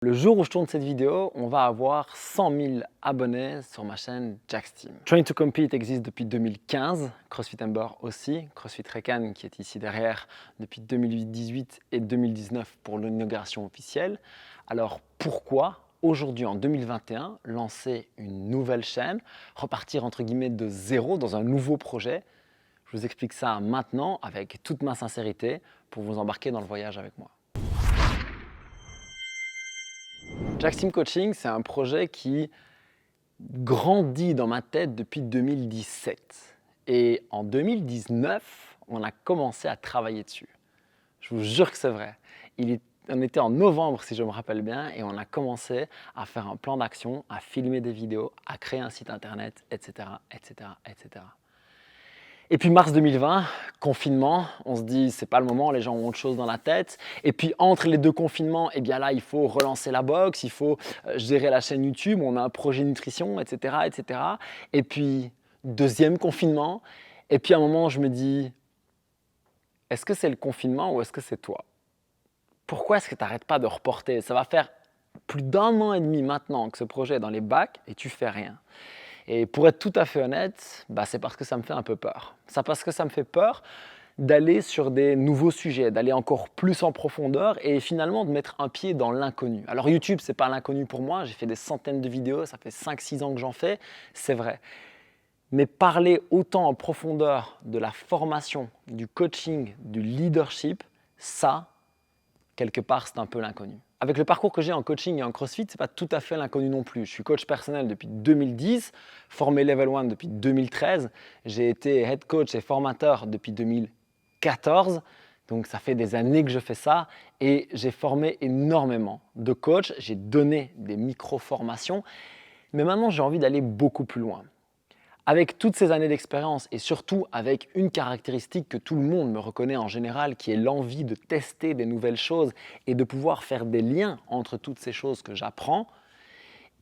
Le jour où je tourne cette vidéo, on va avoir 100 000 abonnés sur ma chaîne Jack's Team. Train to Compete existe depuis 2015, CrossFit Ember aussi, CrossFit Recan qui est ici derrière depuis 2018 et 2019 pour l'inauguration officielle. Alors pourquoi aujourd'hui en 2021 lancer une nouvelle chaîne, repartir entre guillemets de zéro dans un nouveau projet? Je vous explique ça maintenant avec toute ma sincérité pour vous embarquer dans le voyage avec moi. Jack's Team Coaching, c'est un projet qui grandit dans ma tête depuis 2017. Et en 2019, on a commencé à travailler dessus. Je vous jure que c'est vrai. On était en novembre, si je me rappelle bien, et on a commencé à faire un plan d'action, à filmer des vidéos, à créer un site internet, etc., etc., etc. Et puis mars 2020, confinement, on se dit c'est pas le moment, les gens ont autre chose dans la tête. Et puis entre les deux confinements, eh bien là il faut relancer la boxe, il faut gérer la chaîne YouTube, on a un projet nutrition, etc., etc. Et puis deuxième confinement, et puis à un moment je me dis est-ce que c'est le confinement ou est-ce que c'est toi? Pourquoi est-ce que tu n'arrêtes pas de reporter? Ça va faire plus d'un an et demi maintenant que ce projet est dans les bacs et tu fais rien. Et pour être tout à fait honnête, c'est parce que ça me fait un peu peur. C'est parce que ça me fait peur d'aller sur des nouveaux sujets, d'aller encore plus en profondeur et finalement de mettre un pied dans l'inconnu. Alors YouTube, ce n'est pas l'inconnu pour moi, j'ai fait des centaines de vidéos, ça fait 5-6 ans que j'en fais, c'est vrai. Mais parler autant en profondeur de la formation, du coaching, du leadership, ça, quelque part, c'est un peu l'inconnu. Avec le parcours que j'ai en coaching et en CrossFit, ce n'est pas tout à fait l'inconnu non plus. Je suis coach personnel depuis 2010, formé Level 1 depuis 2013. J'ai été head coach et formateur depuis 2014. Donc ça fait des années que je fais ça et j'ai formé énormément de coachs. J'ai donné des micro-formations. Mais maintenant, j'ai envie d'aller beaucoup plus loin. Avec toutes ces années d'expérience et surtout avec une caractéristique que tout le monde me reconnaît en général, qui est l'envie de tester des nouvelles choses et de pouvoir faire des liens entre toutes ces choses que j'apprends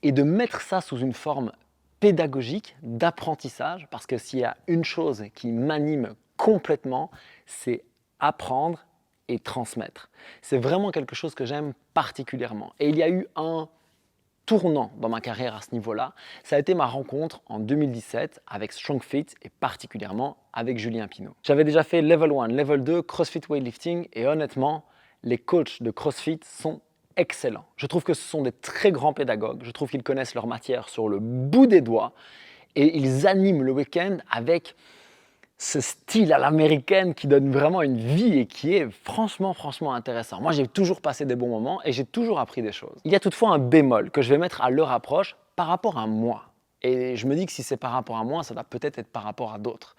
et de mettre ça sous une forme pédagogique, d'apprentissage, parce que s'il y a une chose qui m'anime complètement, c'est apprendre et transmettre. C'est vraiment quelque chose que j'aime particulièrement. Et il y a eu un tournant dans ma carrière à ce niveau-là, ça a été ma rencontre en 2017 avec StrongFit et particulièrement avec Julien Pineau. J'avais déjà fait Level 1, Level 2, CrossFit Weightlifting et honnêtement, les coachs de CrossFit sont excellents. Je trouve que ce sont des très grands pédagogues, je trouve qu'ils connaissent leur matière sur le bout des doigts et ils animent le week-end avec ce style à l'américaine qui donne vraiment une vie et qui est franchement intéressant. Moi, j'ai toujours passé des bons moments et j'ai toujours appris des choses. Il y a toutefois un bémol que je vais mettre à leur approche par rapport à moi. Et je me dis que si c'est par rapport à moi, ça doit peut-être être par rapport à d'autres.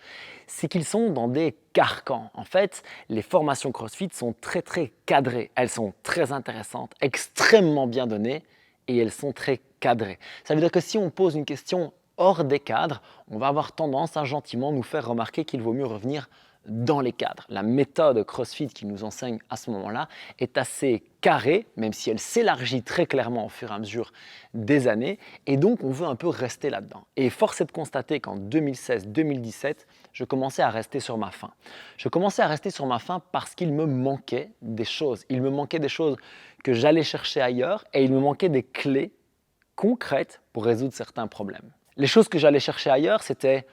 C'est qu'ils sont dans des carcans. En fait, les formations CrossFit sont très cadrées. Elles sont très intéressantes, extrêmement bien données et elles sont très cadrées. Ça veut dire que si on pose une question hors des cadres, on va avoir tendance à gentiment nous faire remarquer qu'il vaut mieux revenir dans les cadres. La méthode CrossFit qui nous enseigne à ce moment-là est assez carrée, même si elle s'élargit très clairement au fur et à mesure des années, et donc on veut un peu rester là-dedans. Et force est de constater qu'en 2016-2017, je commençais à rester sur ma faim. Je commençais à rester sur ma faim parce qu'il me manquait des choses. Il me manquait des choses que j'allais chercher ailleurs, et il me manquait des clés concrètes pour résoudre certains problèmes. Les choses que j'allais chercher ailleurs, c'était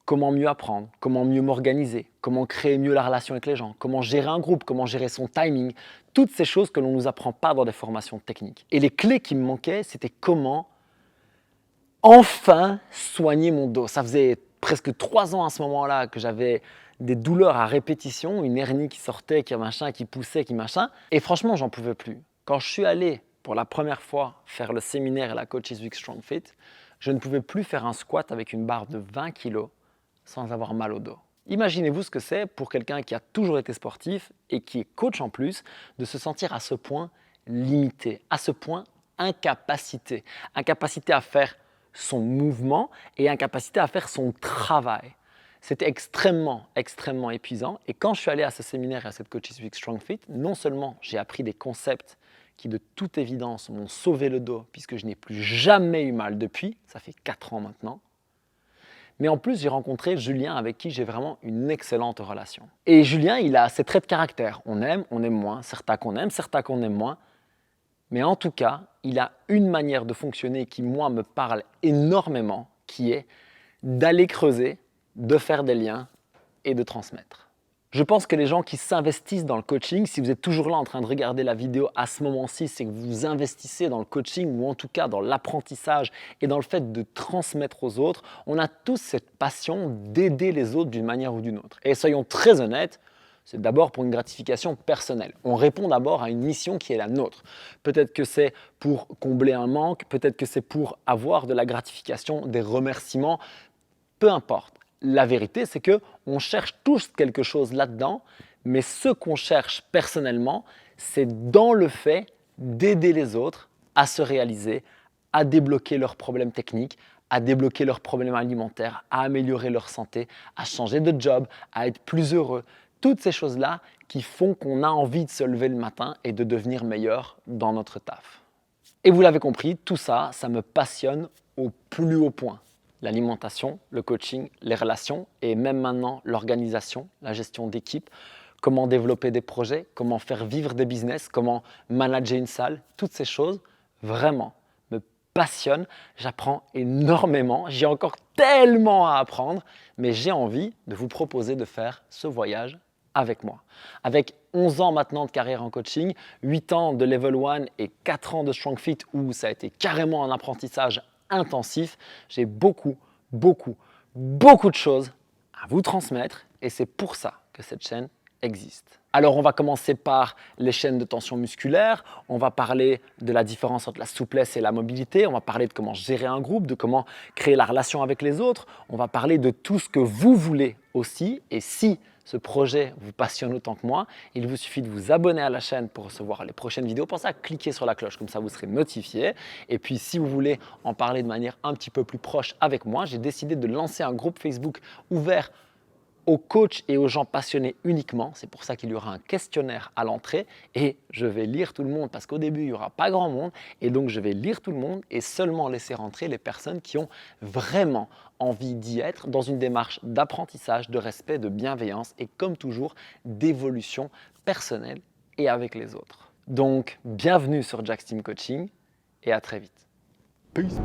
comment mieux apprendre, comment mieux m'organiser, comment créer mieux la relation avec les gens, comment gérer un groupe, comment gérer son timing, toutes ces choses que l'on ne nous apprend pas dans des formations techniques. Et les clés qui me manquaient, c'était comment enfin soigner mon dos. Ça faisait presque 3 ans à ce moment-là que j'avais des douleurs à répétition, une hernie qui sortait, qui poussait, qui machin. Et franchement, j'en pouvais plus. Quand je suis allé pour la première fois faire le séminaire et la Coaches Week StrongFit, je ne pouvais plus faire un squat avec une barre de 20 kg sans avoir mal au dos. Imaginez-vous ce que c'est pour quelqu'un qui a toujours été sportif et qui est coach en plus, de se sentir à ce point limité, à ce point incapacité. Incapacité à faire son mouvement et incapacité à faire son travail. C'était extrêmement épuisant. Et quand je suis allé à ce séminaire et à cette Coaches Week StrongFit, non seulement j'ai appris des concepts qui de toute évidence m'ont sauvé le dos puisque je n'ai plus jamais eu mal depuis, ça fait 4 ans maintenant. Mais en plus, j'ai rencontré Julien avec qui j'ai vraiment une excellente relation. Et Julien, il a ses traits de caractère. On aime moins, certains qu'on aime moins. Mais en tout cas, il a une manière de fonctionner qui, moi, me parle énormément, qui est d'aller creuser, de faire des liens et de transmettre. Je pense que les gens qui s'investissent dans le coaching, si vous êtes toujours là en train de regarder la vidéo à ce moment-ci, c'est que vous vous investissez dans le coaching ou en tout cas dans l'apprentissage et dans le fait de transmettre aux autres. On a tous cette passion d'aider les autres d'une manière ou d'une autre. Et soyons très honnêtes, c'est d'abord pour une gratification personnelle. On répond d'abord à une mission qui est la nôtre. Peut-être que c'est pour combler un manque, peut-être que c'est pour avoir de la gratification, des remerciements, peu importe. La vérité, c'est qu'on cherche tous quelque chose là-dedans, mais ce qu'on cherche personnellement, c'est dans le fait d'aider les autres à se réaliser, à débloquer leurs problèmes techniques, à débloquer leurs problèmes alimentaires, à améliorer leur santé, à changer de job, à être plus heureux. Toutes ces choses-là qui font qu'on a envie de se lever le matin et de devenir meilleur dans notre taf. Et vous l'avez compris, tout ça, ça me passionne au plus haut point. L'alimentation, le coaching, les relations et même maintenant l'organisation, la gestion d'équipe, comment développer des projets, comment faire vivre des business, comment manager une salle, toutes ces choses vraiment me passionnent. J'apprends énormément, j'ai encore tellement à apprendre, mais j'ai envie de vous proposer de faire ce voyage avec moi. Avec 11 ans maintenant de carrière en coaching, 8 ans de Level 1 et 4 ans de Strong Fit où ça a été carrément un apprentissage intensif, j'ai beaucoup de choses à vous transmettre et c'est pour ça que cette chaîne existe. Alors on va commencer par les chaînes de tension musculaire, on va parler de la différence entre la souplesse et la mobilité, on va parler de comment gérer un groupe, de comment créer la relation avec les autres, on va parler de tout ce que vous voulez aussi et si ce projet vous passionne autant que moi, il vous suffit de vous abonner à la chaîne pour recevoir les prochaines vidéos. Pensez à cliquer sur la cloche, comme ça vous serez notifié. Et puis si vous voulez en parler de manière un petit peu plus proche avec moi, j'ai décidé de lancer un groupe Facebook ouvert aux coachs et aux gens passionnés uniquement. C'est pour ça qu'il y aura un questionnaire à l'entrée et je vais lire tout le monde parce qu'au début, il n'y aura pas grand monde et donc je vais lire tout le monde et seulement laisser rentrer les personnes qui ont vraiment envie d'y être dans une démarche d'apprentissage, de respect, de bienveillance et comme toujours, d'évolution personnelle et avec les autres. Donc, bienvenue sur Jack's Team Coaching et à très vite. Peace.